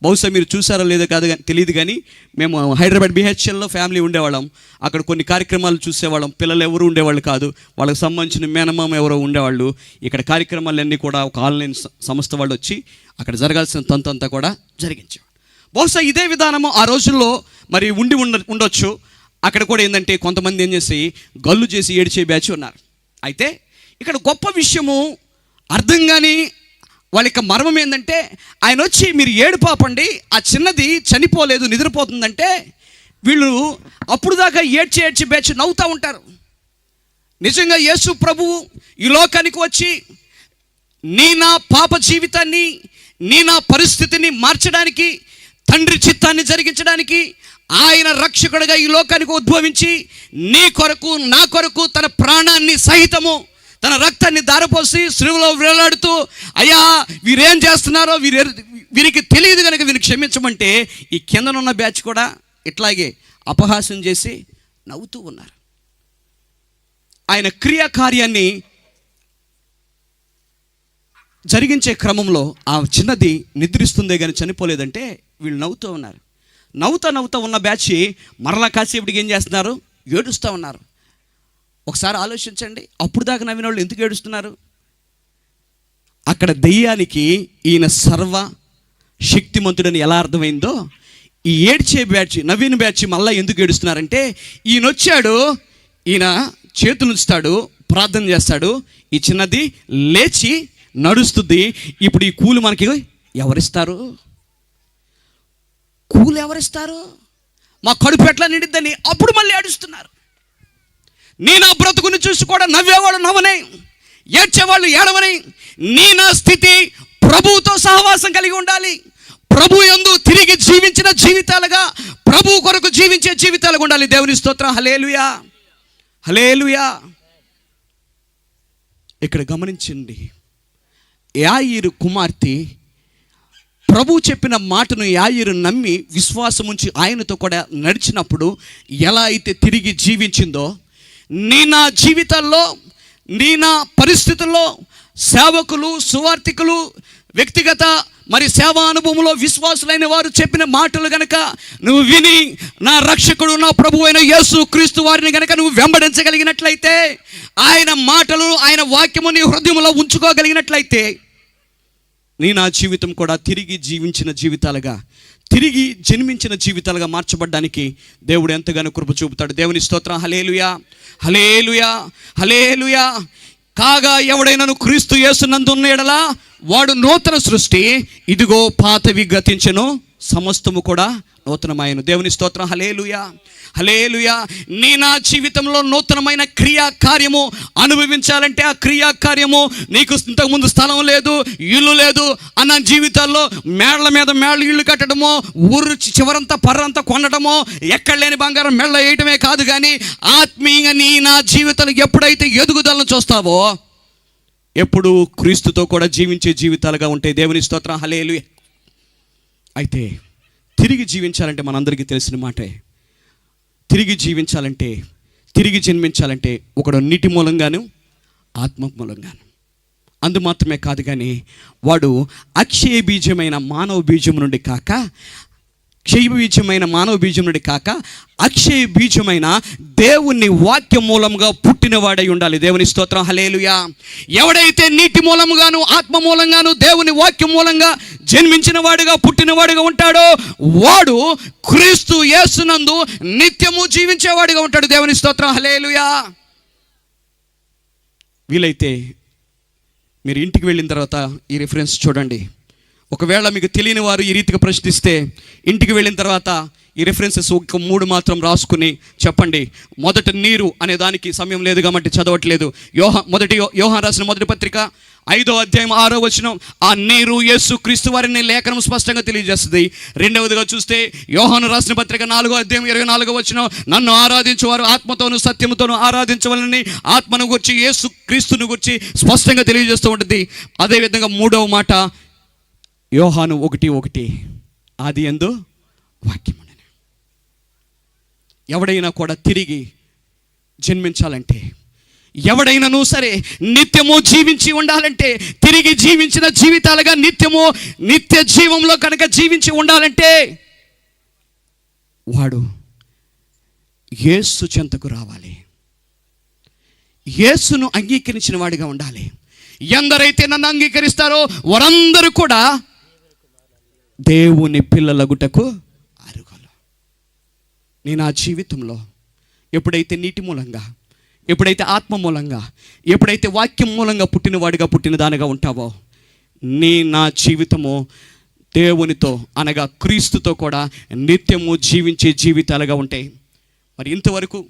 బహుశా మీరు చూసారో లేదో కాదు తెలియదు, కానీ మేము హైదరాబాద్ బిహెచ్ఎల్లో ఫ్యామిలీ ఉండేవాళ్ళం. అక్కడ కొన్ని కార్యక్రమాలు చూసేవాళ్ళం. పిల్లలు ఎవరు ఉండేవాళ్ళు కాదు, వాళ్ళకి సంబంధించిన మేనమామ ఎవరో ఉండేవాళ్ళు. ఇక్కడ కార్యక్రమాలన్నీ కూడా ఒక ఆన్లైన్ సంస్థ వాళ్ళు వచ్చి అక్కడ జరగాల్సిన తంతంతా కూడా జరిగించేవాళ్ళు. బహుశా ఇదే విధానము ఆ రోజుల్లో మరి ఉండొచ్చు. అక్కడ కూడా ఏంటంటే కొంతమంది ఏం చేసి గల్లు చేసి ఏడ్చే బ్యాచ్ ఉన్నారు. అయితే ఇక్కడ గొప్ప విషయము అర్థం కాని వాళ్ళ యొక్క మర్మం ఏంటంటే, ఆయన వచ్చి మీరు ఏడు పాపండి, ఆ చిన్నది చనిపోలేదు నిద్రపోతుందంటే, వీళ్ళు అప్పుడు దాకా ఏడ్చి బ్యాచ్ నవ్వుతూ ఉంటారు. నిజంగా యేసు ప్రభువు ఈ లోకానికి వచ్చి నా పాప జీవితాన్ని, నా పరిస్థితిని మార్చడానికి, తండ్రి చిత్తాన్ని జరిగించడానికి ఆయన రక్షకుడిగా ఈ లోకానికి ఉద్భవించి నీ కొరకు నా కొరకు తన ప్రాణాన్ని సహితము, తన రక్తాన్ని దారపోసి శిలువలో వేలాడుతూ, అయ్యా వీరేం చేస్తున్నారో వీరికి తెలియదు కనుక వీరిని క్షమించమంటే, ఈ కిందనున్న బ్యాచ్ కూడా ఇట్లాగే అపహాస్యం చేసి నవ్వుతూ ఉన్నారు. ఆయన క్రియాకార్యాన్ని జరిగించే క్రమంలో ఆ చిన్నది నిద్రిస్తుందే కానీ చనిపోలేదంటే వీళ్ళు నవ్వుతూ ఉన్నారు. నవ్వుతూ ఉన్న బ్యాచ్ మరలా కాసేపటికి ఏం చేస్తున్నారు, ఏడుస్తూ ఉన్నారు. ఒకసారి ఆలోచించండి, అప్పుడు దాకా నవ్విన వాళ్ళు ఎందుకు ఏడుస్తున్నారు? అక్కడ దెయ్యానికి ఈయన సర్వ శక్తిమంతుడని ఎలా అర్థమైందో, ఈ ఏడ్చే బ్యాచ్, నవీన బ్యాచ్ మళ్ళీ ఎందుకు ఏడుస్తున్నారంటే, ఈయన వచ్చాడు, ఈయన చేతులు ఉంచుతాడు, ప్రార్థన చేస్తాడు, ఈ చిన్నది లేచి నడుస్తుంది. ఇప్పుడు ఈ కూలి మనకి ఎవరిస్తారు? కూలి ఎవరిస్తారు? మా కడుపు ఎట్లా నిండిద్దని అప్పుడు మళ్ళీ ఏడుస్తున్నారు. నా బ్రతుకుని చూసి కూడా నవ్వేవాళ్ళు నవ్వనే, ఏడ్చేవాళ్ళు ఏడవని. నా స్థితి ప్రభువుతో సహవాసం కలిగి ఉండాలి, ప్రభు యందు తిరిగి జీవించిన జీవితాలుగా, ప్రభు కొరకు జీవించే జీవితాలుగా ఉండాలి. దేవుని స్తోత్రం. హల్లెలూయా, హల్లెలూయా. ఇక్కడ గమనించండి, యాయీరు కుమార్తె ప్రభు చెప్పిన మాటను యాయీరు నమ్మి విశ్వాసం ఉంచి ఆయనతో కూడా నడిచినప్పుడు ఎలా అయితే తిరిగి జీవించిందో, నా జీవితాల్లో, నా పరిస్థితుల్లో సేవకులు, సువార్థికులు, వ్యక్తిగత మరి సేవా అనుభవంలో విశ్వాసులైన వారు చెప్పిన మాటలు గనక నువ్వు విని, నా రక్షకుడు నా ప్రభు అయిన యేసు క్రీస్తు వారిని గనక నువ్వు వెంబడించగలిగినట్లయితే, ఆయన మాటలు, ఆయన వాక్యము నీ హృదయంలో ఉంచుకోగలిగినట్లయితే, నా జీవితం కూడా తిరిగి జీవించిన జీవితాలుగా, తిరిగి జన్మించిన జీవితాలుగా మార్చబడ్డానికి దేవుడు ఎంతగానో కృప చూపుతాడు. దేవుని స్తోత్రం. హల్లెలూయా, హల్లెలూయా, హల్లెలూయా. కాగా ఎవడైనను క్రీస్తు యేసునందు ఉన్న యెడల వాడు నూతన సృష్టి, ఇదిగో పాతవి గతించెను, సమస్తము కూడా నూతనమాయను. దేవుని స్తోత్రం. హల్లెలూయా, హల్లెలూయా. నా జీవితంలో నూతనమైన క్రియా కార్యము అనుభవించాలంటే, ఆ క్రియా కార్యము నీకు ఇంతకుముందు స్థలం లేదు, ఇల్లు లేదు అన్న జీవితాల్లో మేళ్ల మీద మేళ్ళు ఇల్లు కట్టడమో, ఊరు చివరంతా పర్రంతా కొనడమో, ఎక్కడ లేని బంగారం మెళ్ళ వేయటమే కాదు. కానీ ఆత్మీయంగా నా జీవితంలో ఎప్పుడైతే ఎదుగుదలను చూస్తావో, ఎప్పుడు క్రీస్తుతో కూడా జీవించే జీవితాలుగా ఉంటాయి. దేవుని స్తోత్రం. హల్లెలూయా. అయితే తిరిగి జీవించాలంటే మనందరికీ తెలిసిన మాటే, తిరిగి జీవించాలంటే, తిరిగి జన్మించాలంటే ఒకడు నీటి మూలంగాను, ఆత్మ మూలంగాను. అందు మాత్రమే కాదు, కానీ వాడు అక్షయ బీజమైన మానవ బీజం నుండి కాక, క్షయ బీజమైన మానవ బీజం నుండి కాక, అక్షయ బీజమైన దేవుని వాక్య మూలంగా పుట్టినవాడై ఉండాలి. దేవుని స్తోత్రం. హల్లెలూయా. ఎవడైతే నీటి మూలంగాను, ఆత్మ మూలంగాను, దేవుని వాక్య మూలంగా జన్మించిన వాడుగా, పుట్టినవాడుగా ఉంటాడో, వాడు క్రీస్తు యేసునందు నిత్యము జీవించేవాడిగా ఉంటాడు. దేవుని స్తోత్రం. హల్లెలూయా. వీలైతే మీరు ఇంటికి వెళ్ళిన తర్వాత ఈ రిఫరెన్స్ చూడండి. ఒకవేళ మీకు తెలియని వారు ఈ రీతిగా ప్రశ్నిస్తే, ఇంటికి వెళ్ళిన తర్వాత ఈ రిఫరెన్సెస్ ఒక 3 మాత్రం రాసుకుని చెప్పండి. మొదట నీరు అనే దానికి సమయం లేదు కాబట్టి చదవట్లేదు. యోహాను రాసిన మొదటి పత్రిక 5వ అధ్యాయం 6వ వచనం, ఆ నీరు యేసు క్రీస్తు వారిని లేఖనం స్పష్టంగా తెలియజేస్తుంది. రెండవదిగా చూస్తే యోహాను రాసిన పత్రిక 4వ అధ్యాయం 24వ వచనం, నన్ను ఆరాధించేవారు ఆత్మతోను సత్యముతోను ఆరాధించవాలని ఆత్మను గురించి, యేసు క్రీస్తును గురించి స్పష్టంగా తెలియజేస్తూ ఉంటుంది. అదేవిధంగా 3వ మాట యోహాను 1:1, ఆది యందు వాక్యము. ఎవడైనా కూడా తిరిగి జన్మించాలంటే, ఎవడైనాను సరే నిత్యము జీవించి ఉండాలంటే, తిరిగి జీవించిన జీవితాలుగా నిత్యము నిత్య జీవంలో కనుక జీవించి ఉండాలంటే, వాడు యేసు చెంతకు రావాలి, యేసును అంగీకరించిన వాడిగా ఉండాలి. ఎందరైతే నన్ను అంగీకరిస్తారో వారందరూ కూడా దేవుని పిల్లలగుటకు అర్హులు. నా జీవితంలో ఎప్పుడైతే నీటి మూలంగా, ఎప్పుడైతే ఆత్మ మూలంగా, ఎప్పుడైతే వాక్యం మూలంగా పుట్టినవాడిగా, పుట్టిన దానిగా ఉంటావో, నా జీవితము దేవునితో అనగా క్రీస్తుతో కూడా నిత్యము జీవించే జీవితాలుగా ఉంటాయి. మరి ఇంతవరకు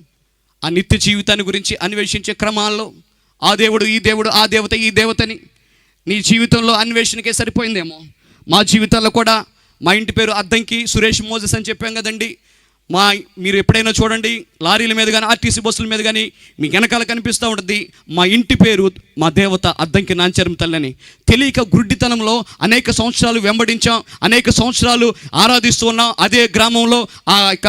ఆ నిత్య జీవితాన్ని గురించి అన్వేషించే క్రమాల్లో ఆ దేవుడు, ఈ దేవుడు, ఆ దేవత, ఈ దేవతని నీ జీవితంలో అన్వేషణకే సరిపోయిందేమో. మా జీవితాల్లో కూడా, మా ఇంటి పేరు అద్దంకి సురేష్ మోజెస్ అని చెప్పాం కదండి. మీరు ఎప్పుడైనా చూడండి, లారీల మీద కానీ, ఆర్టీసీ బస్సుల మీద కానీ మీకు వెనకాల కనిపిస్తూ ఉంటుంది మా ఇంటి పేరు, మా దేవత అద్దంకి నాంచరం తల్లని. తెలియక గుడ్డితనంలో అనేక సంవత్సరాలు వెంబడించాం, అనేక సంవత్సరాలు ఆరాధిస్తూ ఉన్నాం. అదే గ్రామంలో ఆ యొక్క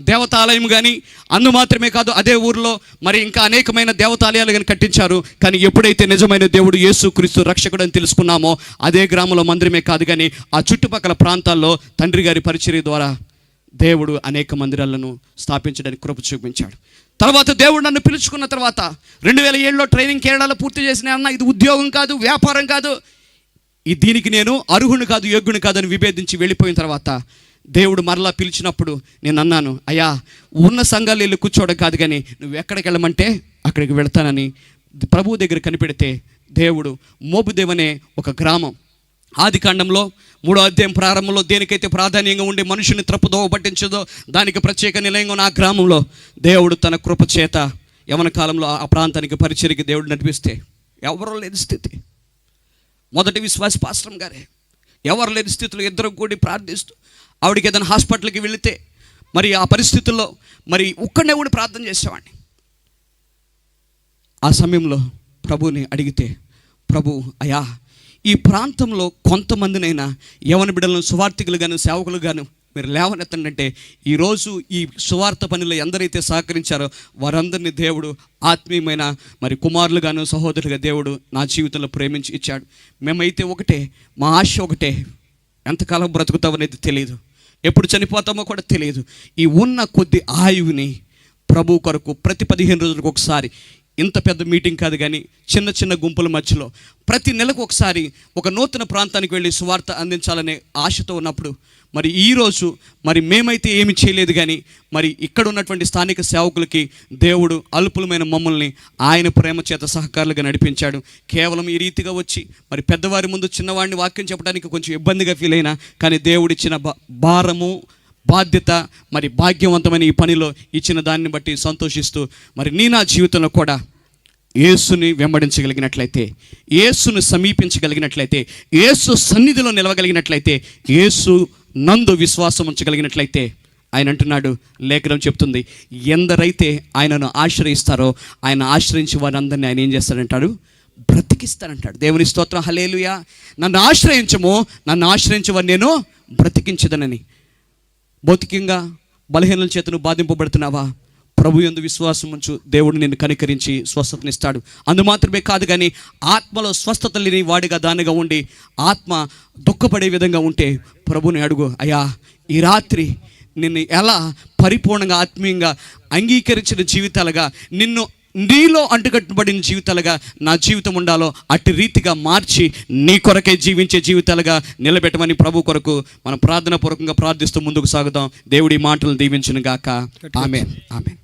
దేవతాలయం కానీ, అందు మాత్రమే కాదు అదే ఊరిలో మరి ఇంకా అనేకమైన దేవతాలయాలు కానీ కట్టించారు. కానీ ఎప్పుడైతే నిజమైన దేవుడు యేసు క్రీస్తు రక్షకుడు అని తెలుసుకున్నామో, అదే గ్రామంలో మందిరమే కాదు కానీ ఆ చుట్టుపక్కల ప్రాంతాల్లో తండ్రి గారి పరిచర్య ద్వారా దేవుడు అనేక మందిరాలను స్థాపించడానికి కృప చూపించాడు. తర్వాత దేవుడు నన్ను పిలుచుకున్న తర్వాత 2007లో ట్రైనింగ్ కేరళలో పూర్తి చేసిన అన్న, ఇది ఉద్యోగం కాదు, వ్యాపారం కాదు, దీనికి నేను అర్హుని కాదు, యోగ్యుని కాదు అని విభేదించి వెళ్ళిపోయిన తర్వాత దేవుడు మరలా పిలిచినప్పుడు నేను అన్నాను, అయ్యా ఉన్న సంఘాలు వెళ్ళి కూర్చోవడం కాదు, కానీ నువ్వు ఎక్కడికి వెళ్ళమంటే అక్కడికి వెళ్తానని ప్రభు దగ్గర కనిపెడితే, దేవుడు మోబుదేవనే ఒక గ్రామం, ఆదికాండంలో 3వ అధ్యాయం ప్రారంభంలో దేనికైతే ప్రాధాన్యంగా ఉండి మనుషుని త్రప్పుదోవ పట్టించదో దానికి ప్రత్యేక నిలయంగా ఉన్న ఆ గ్రామంలో దేవుడు తన కృప చేత యవన కాలంలో ఆ ప్రాంతానికి పరిచర్యకి దేవుడు నడిపిస్తే ఎవరో లేని స్థితి. మొదటి విశ్వాసి పాస్టర్ గారే, ఎవరు లేని స్థితిలో ఇద్దరు కూడి ప్రార్థిస్తూ ఆవిడకి ఏదైనా హాస్పిటల్కి వెళితే మరి ఆ పరిస్థితుల్లో మరి ఒక్కడనే కూడా ప్రార్థన చేసేవాడిని. ఆ సమయంలో ప్రభువుని అడిగితే, ప్రభు అయ్యా ఈ ప్రాంతంలో కొంతమందినైనా యవన బిడ్డలను సువార్థికులు గాను సేవకులు గాను మీరు లేవనెత్తండి. ఈరోజు ఈ సువార్త పనిలో ఎందరైతే సహకరించారో వారందరినీ దేవుడు ఆత్మీయమైన మరి కుమారులుగాను సహోదరులుగా దేవుడు నా జీవితంలో ప్రేమించి ఇచ్చాడు. మేమైతే ఒకటే, మా ఆశ ఒకటే, ఎంతకాలం బ్రతుకుతామనేది తెలియదు, ఎప్పుడు చనిపోతామో కూడా తెలియదు. ఈ ఉన్న కొద్ది ఆయువుని ప్రభు కొరకు ప్రతి 15 రోజులకు ఒకసారి, ఇంత పెద్ద మీటింగ్ కాదు కానీ చిన్న చిన్న గుంపుల మధ్యలో ప్రతి నెలకు ఒకసారి ఒక నూతన ప్రాంతానికి వెళ్ళి సువార్త అందించాలనే ఆశతో ఉన్నప్పుడు మరి ఈరోజు మరి మేమైతే ఏమి చేయలేదు కానీ మరి ఇక్కడ ఉన్నటువంటి స్థానిక సేవకులకి దేవుడు అల్పులమైన మమ్మల్ని ఆయన ప్రేమ చేత సహకారులుగా నడిపించాడు. కేవలం ఈ రీతిగా వచ్చి మరి పెద్దవారి ముందు చిన్నవాడిని వాక్యం చెప్పడానికి కొంచెం ఇబ్బందిగా ఫీల్ అయినా కానీ దేవుడిచ్చిన భారము బాధ్యత మరి భాగ్యవంతమైన ఈ పనిలో ఇచ్చిన దాన్ని బట్టి సంతోషిస్తూ మరి నా జీవితంలో కూడా యేసుని వెంబడించగలిగినట్లయితే, యేసును సమీపించగలిగినట్లయితే, యేసు సన్నిధిలో నిలవగలిగినట్లయితే, యేసు నందు విశ్వాసం ఉంచగలిగినట్లయితే ఆయన అంటున్నాడు, లేఖనం చెప్తుంది, ఎందరైతే ఆయనను ఆశ్రయిస్తారో ఆయన ఆశ్రయించి వారందరినీ ఆయన ఏం చేస్తాడంటాడు, బ్రతికిస్తానంటాడు. దేవుని స్తోత్రం, హల్లెలూయా. నన్ను ఆశ్రయించము, నన్ను ఆశ్రయించవని నేను బ్రతికించదనని. భౌతికంగా బలహీనల చేతను బాధింపబడుతున్నావా? ప్రభు యందు విశ్వాసం ఉంచు, దేవుడు నిన్ను కనికరించి స్వస్థతనిస్తాడు. అందు మాత్రమే కాదు కానీ ఆత్మలో స్వస్థత లేని వాడిగా దానిగా ఉండి ఆత్మ దుఃఖపడే విధంగా ఉంటే ప్రభుని అడుగు, అయ్యా ఈ రాత్రి నిన్ను ఎలా పరిపూర్ణంగా ఆత్మీయంగా అంగీకరించిన జీవితాలుగా, నిన్ను నీలో అంటుకట్టబడిన జీవితాలుగా నా జీవితం ఉండాలో అట్టి రీతిగా మార్చి నీ కొరకే జీవించే జీవితాలుగా నిలబెట్టమని ప్రభు కొరకు మనం ప్రార్థనాపూర్వకంగా ప్రార్థిస్తూ ముందుకు సాగుదాం. దేవుడి మాటలు దీవించును గాక. ఆమేన్, ఆమేన్.